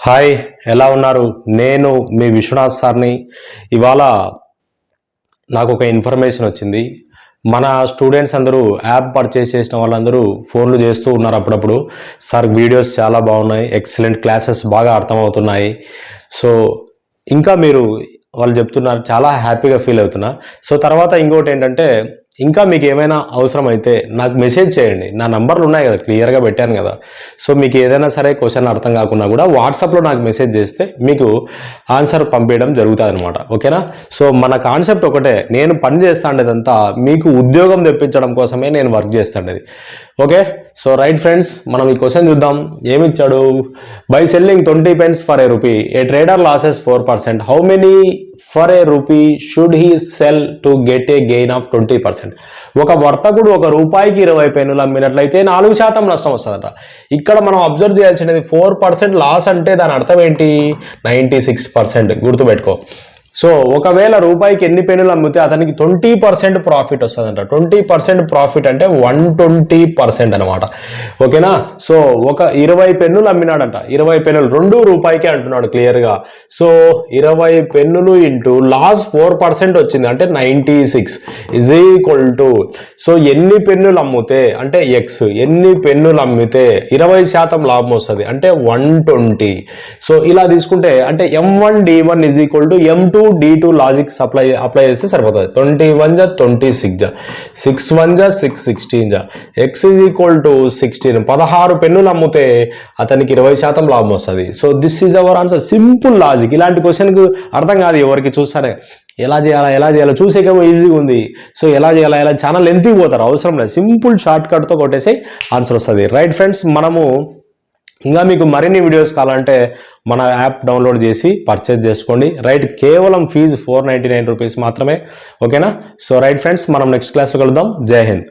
Hi, ఎలా ఉన్నారు? నేను మీ విశ్వనాథ్ సార్ని. ఇవాళ నాకు ఒక ఇన్ఫర్మేషన్ వచ్చింది. మన స్టూడెంట్స్ అందరూ యాప్ పర్చేస్ చేసిన వాళ్ళందరూ ఫోన్లు చేస్తూ ఉన్నారు అప్పుడప్పుడు. సార్ వీడియోస్ చాలా బాగున్నాయి, ఎక్సలెంట్ క్లాసెస్ బాగా అర్థమవుతున్నాయి. సో ఇంకా మీరు వాళ్ళు చెప్తున్నారు, చాలా హ్యాపీగా ఫీల్ అవుతున్నా. సో తర్వాత ఇంకోటి ఏంటంటే, ఇంకా మీకు ఏమైనా అవసరం అయితే నాకు మెసేజ్ చేయండి. నా నంబర్లు ఉన్నాయి కదా, క్లియర్గా పెట్టాను కదా. సో మీకు ఏదైనా సరే క్వశ్చన్ అర్థం కాకుండా కూడా వాట్సాప్లో నాకు మెసేజ్ చేస్తే మీకు ఆన్సర్ పంపించడం జరుగుతుంది అనమాట. ఓకేనా? సో మన కాన్సెప్ట్ ఒకటే, నేను పని చేస్తాండేదంతా మీకు ఉద్యోగం తెప్పించడం కోసమే నేను వర్క్ చేస్తాండేది. ఓకే, సో రైట్ ఫ్రెండ్స్, మనం ఈ క్వశ్చన్ చూద్దాం. ఏమిచ్చాడు? By selling 20 pence for a rupee, a trader loses 4%. How many for a rupee should he sell to get a gain of 20%? ఒక వర్తకుడు ₹1కి 20 పెన్నులు అమ్మినట్లయితే 4% నష్టం వస్తుందట. ఇక్కడ మనం అబ్జర్వ్ చేయాల్సినది 4% లాస్ అంటే దాని అర్థం ఏంటి? 96%. గుర్తుపెట్టుకో. సో ఒకవేళ రూపాయికి ఎన్ని పెన్నులు అమ్మితే అతనికి 20% ప్రాఫిట్ వస్తుందంట. 20% ప్రాఫిట్ అంటే 120% అనమాట. ఓకేనా? సో ఒక 20 పెన్నులు అమ్మినాడంట. 20 పెన్నులు, 2 రూపాయికే అంటున్నాడు క్లియర్గా. సో 20 పెన్నులు ఇంటూ లాస్ 4% వచ్చింది అంటే 96 ఈజ్ ఈక్వల్ టు, సో ఎన్ని పెన్నులు అమ్మితే అంటే ఎక్స్, ఎన్ని పెన్నులు అమ్మితే 20% లాభం వస్తుంది అంటే 120. సో ఇలా తీసుకుంటే అంటే M1D1 is equal to M2D2 logic apply చేస్తే సరిపోతుంది. 21 జా 26 జా 6 1 జా 6 16 జా ఎక్స్ ఈజ్ ఈక్వల్ టు 16. 16 పెన్నులు అమ్మితే అతనికి 20% లాభం వస్తుంది. So this is our answer. Simple logic. ఇలాంటి క్వశ్చన్కు అర్థం కాదు ఎవరికి. చూస్తారే ఎలా చేయాలో చూసేకేమో ఈజీగా ఉంది. సో ఎలా చేయాలా ఛానల్ ఎంతకి పోతారు, అవసరం లేదు. సింపుల్ షార్ట్ కట్తో కొట్టేసి ఆన్సర్ వస్తుంది. రైట్ ఫ్రెండ్స్, మనము ఇంకా మీకు మరిన్ని వీడియోస్ కావాలంటే మన యాప్ డౌన్లోడ్ చేసి పర్చేజ్ చేసుకోండి. రైట్, కేవలం ఫీజు ₹499 మాత్రమే. ఓకేనా? సో రైట్ ఫ్రెండ్స్, మనం నెక్స్ట్ క్లాస్లో కలుద్దాం. జై హింద్.